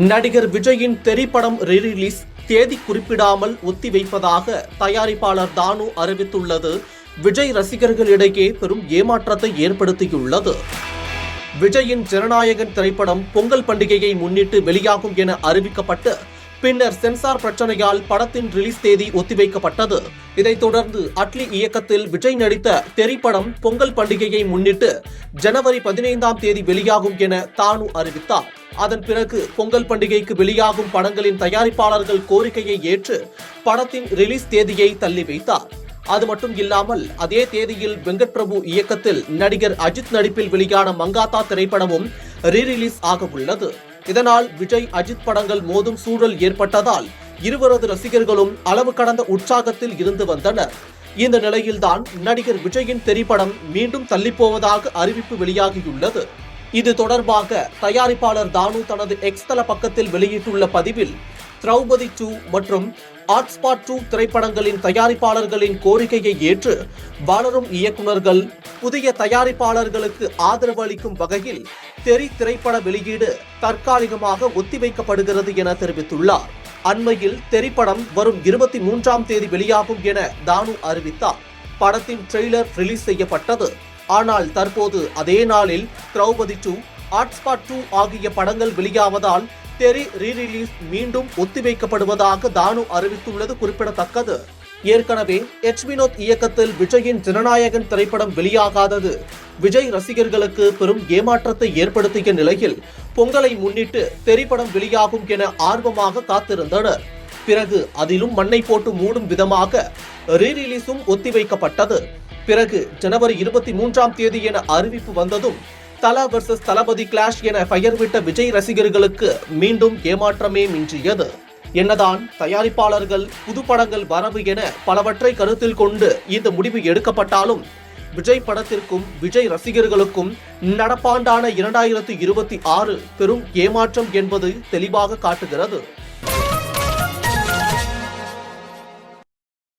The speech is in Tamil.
நடிகர் விஜயின் திரைப்படம் ரீரிலீஸ் தேதி குறிப்பிடாமல் ஒத்திவைப்பதாக தயாரிப்பாளர் தானு அறிவித்துள்ளது விஜய் ரசிகர்களிடையே பெரும் ஏமாற்றத்தை ஏற்படுத்தியுள்ளது. விஜயின் ஜனநாயகன் திரைப்படம் பொங்கல் பண்டிகையை முன்னிட்டு வெளியாகும் என அறிவிக்கப்பட்டு பின்னர் சென்சார் பிரச்சனையால் படத்தின் ரிலீஸ் தேதி ஒத்திவைக்கப்பட்டது. இதைத் தொடர்ந்து அட்லி இயக்கத்தில் விஜய் நடித்த திரைப்படம் பொங்கல் பண்டிகையை முன்னிட்டு ஜனவரி 15ஆம் தேதி வெளியாகும் என தானு அறிவித்தார். அதன் பிறகு பொங்கல் பண்டிகைக்கு வெளியாகும் படங்களின் தயாரிப்பாளர்கள் கோரிக்கையை ஏற்று படத்தின் ரிலீஸ் தேதியை தள்ளி வைத்தார். அது மட்டும் இல்லாமல் அதே தேதியில் வெங்கட் பிரபு இயக்கத்தில் நடிகர் அஜித் நடிப்பில் வெளியான மங்காத்தா திரைப்படமும் ரீரிலீஸ் ஆக உள்ளது. இதனால் விஜய் அஜித் படங்கள் மோதும் சூழல் ஏற்பட்டதால் இருவரது ரசிகர்களும் அளவு கடந்த உற்சாகத்தில் இருந்து வந்தனர். இந்த நிலையில்தான் நடிகர் விஜயின் திரைப்படம் மீண்டும் தள்ளிப்போவதாக அறிவிப்பு வெளியாகியுள்ளது. இது தொடர்பாக தயாரிப்பாளர் தானு தனது எக்ஸ் தள பக்கத்தில் வெளியிட்டுள்ள பதிவில் திரௌபதி 2 மற்றும் ஹாட்ஸ்பாட் 2 திரைப்படங்களின் தயாரிப்பாளர்களின் கோரிக்கையை ஏற்று வளரும் இயக்குநர்கள் புதிய தயாரிப்பாளர்களுக்கு ஆதரவு அளிக்கும் வகையில் திரைப்பட வெளியீடு தற்காலிகமாக ஒத்திவைக்கப்படுகிறது என தெரிவித்துள்ளார். அண்மையில் திரைப்படம் வரும் 23ஆம் தேதி வெளியாகும் என தானு அறிவித்தார். படத்தின் ட்ரெய்லர் ரிலீஸ் செய்யப்பட்டது. ஆனால் தற்போது அதே நாளில் திரௌபதி 2, ஹாட்ஸ்பாட் 2 ஆகிய படங்கள் வெளியாவதால் ரீரிலீஸ் மீண்டும் ஒத்திவைக்கப்படுவதாக தானு அறிவித்துள்ளது குறிப்பிடத்தக்கது. ஏற்கனவே வினோத் இயக்கத்தில் விஜயின் ஜனநாயகன் திரைப்படம் வெளியாகாதது விஜய் ரசிகர்களுக்கு பெரும் ஏமாற்றத்தை ஏற்படுத்திய நிலையில் பொங்கலை முன்னிட்டு திரைப்படம் வெளியாகும் என ஆர்வமாக காத்திருந்தனர். பிறகு அதிலும் மண்ணை போட்டு மூடும் விதமாக ரீரிலீஸும் ஒத்திவைக்கப்பட்டது. பிறகு ஜனவரி 23ஆம் தேதி என அறிவிப்பு வந்ததும் தல வெர்சஸ் தளபதி கிளாஷ் என பெயர் விட்ட விஜய் ரசிகர்களுக்கு மீண்டும் ஏமாற்றமே மிஞ்சியது. என்னதான் தயாரிப்பாளர்கள் புது படங்கள் வரவு என பலவற்றை கருத்தில் கொண்டு இந்த முடிவு எடுக்கப்பட்டாலும் விஜய் படத்திற்கும் விஜய் ரசிகர்களுக்கும் நடப்பாண்டான 2026 பெரும் ஏமாற்றம் என்பது தெளிவாக காட்டுகிறது.